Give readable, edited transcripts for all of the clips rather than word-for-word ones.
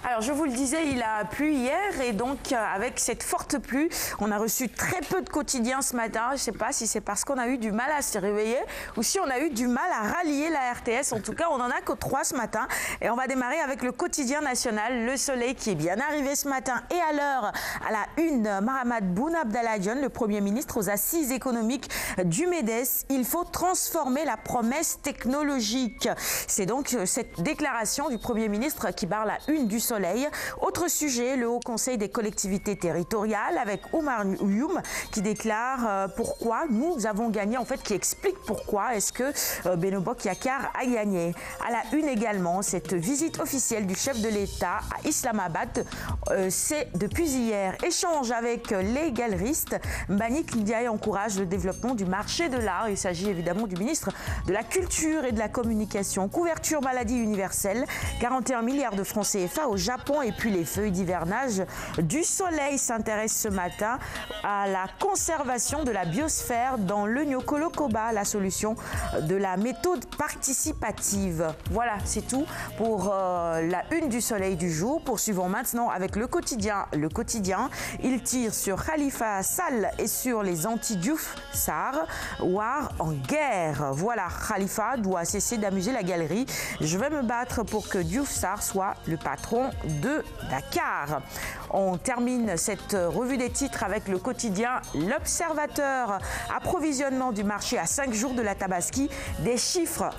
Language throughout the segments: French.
Alors je vous le disais, il a plu hier et donc avec cette forte pluie, on a reçu très peu de quotidiens ce matin. Je ne sais pas si c'est parce qu'on a eu du mal à se réveiller ou si on a eu du mal à rallier la RTS. En tout cas, on n'en a que 3 ce matin et on va démarrer avec le quotidien national, Le Soleil, qui est bien arrivé ce matin et à l'heure à la une. Mahamat Boun Abdallah Dionne, le Premier ministre aux assises économiques du MEDES. Il faut transformer la promesse technologique. C'est donc cette déclaration du Premier ministre qui barre la une du Soleil. Autre sujet, le Haut Conseil des collectivités territoriales avec Oumar Youm qui déclare pourquoi nous avons gagné, en fait qui explique pourquoi est-ce que Benno Bokk Yakaar a gagné. À la une également, cette visite officielle du chef de l'État à Islamabad, c'est depuis hier. Échange avec les galeristes, Mbagnick Ndiaye encourage le développement du marché de l'art. Il s'agit évidemment du ministre de la Culture et de la Communication. Couverture maladie universelle, 41 milliards de francs CFA au Japon. Et puis les feuilles d'hivernage du Soleil s'intéressent ce matin à la conservation de la biosphère dans le Nyokolo-Koba, la solution de la méthode participative. Voilà, c'est tout pour la une du Soleil du jour. Poursuivons maintenant avec le quotidien. Le quotidien, il tire sur Khalifa Sall et sur les anti-Diouf Sarr. War en guerre. Voilà, Khalifa doit cesser d'amuser la galerie. Je vais me battre pour que Diouf Sarr soit le patron de Dakar. On termine cette revue des titres avec le quotidien L'Observateur. Approvisionnement du marché à 5 jours de la Tabaski. Des chiffres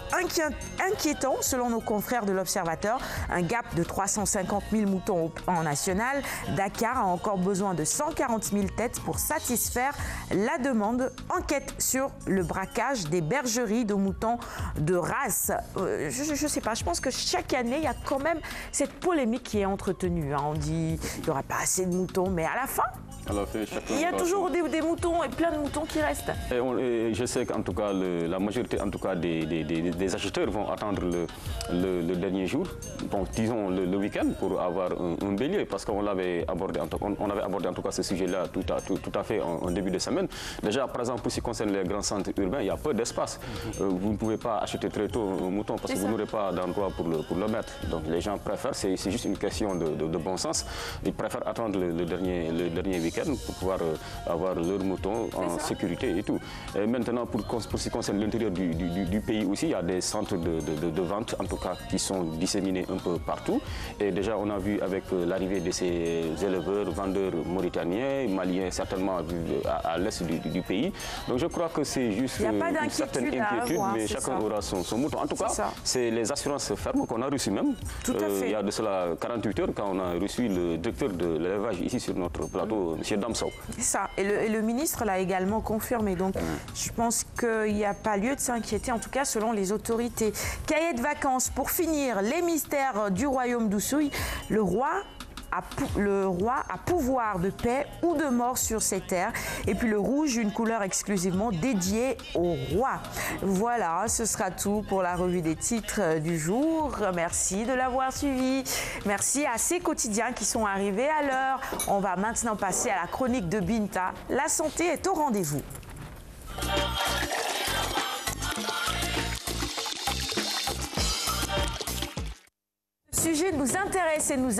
inquiétants selon nos confrères de L'Observateur. Un gap de 350 000 moutons en national. Dakar a encore besoin de 140 000 têtes pour satisfaire la demande. Enquête sur le braquage des bergeries de moutons de race. Je ne sais pas, je pense que chaque année, il y a quand même cette polémique qui est entretenue. On dit qu'il n'y aura pas assez de moutons, mais à la fin, il y a toujours des moutons et plein de moutons qui restent. Et je sais qu'en tout cas, la majorité en tout cas, des acheteurs vont attendre le dernier jour, bon, disons le week-end, pour avoir un bélier, parce qu'on avait abordé en tout cas ce sujet-là tout à fait en début de semaine. Déjà, par exemple, pour ce qui concerne les grands centres urbains, il y a peu d'espace. Vous ne pouvez pas acheter très tôt un mouton parce que vous n'aurez pas d'endroit pour le mettre. Donc les gens préfèrent, c'est juste une question de bon sens, ils préfèrent attendre le dernier week-end pour pouvoir avoir leurs moutons en sécurité et tout. Et maintenant, pour ce qui concerne l'intérieur du pays aussi, il y a des centres de vente, en tout cas, qui sont disséminés un peu partout. Et déjà, on a vu avec l'arrivée de ces éleveurs, vendeurs mauritaniens, maliens, certainement à l'est du pays. Donc je crois que c'est juste une certaine inquiétude, mais chacun aura son mouton. En tout cas, c'est les assurances fermes qu'on a reçues même. Tout à fait. Il y a de cela 48 heures, quand on a reçu le directeur de l'élevage ici sur notre plateau, M. Damsau. C'est ça. Et le ministre l'a également confirmé. Donc, je pense qu'il n'y a pas lieu de s'inquiéter, en tout cas selon les autorités. Cahier de vacances. Pour finir, les mystères du royaume d'Oussouye. Le roi a pouvoir de paix ou de mort sur ces terres. Et puis le rouge, une couleur exclusivement dédiée au roi. Voilà, ce sera tout pour la revue des titres du jour. Merci de l'avoir suivi. Merci à ces quotidiens qui sont arrivés à l'heure. On va maintenant passer à la chronique de Binta. La santé est au rendez-vous. Le sujet nous intéresse et nous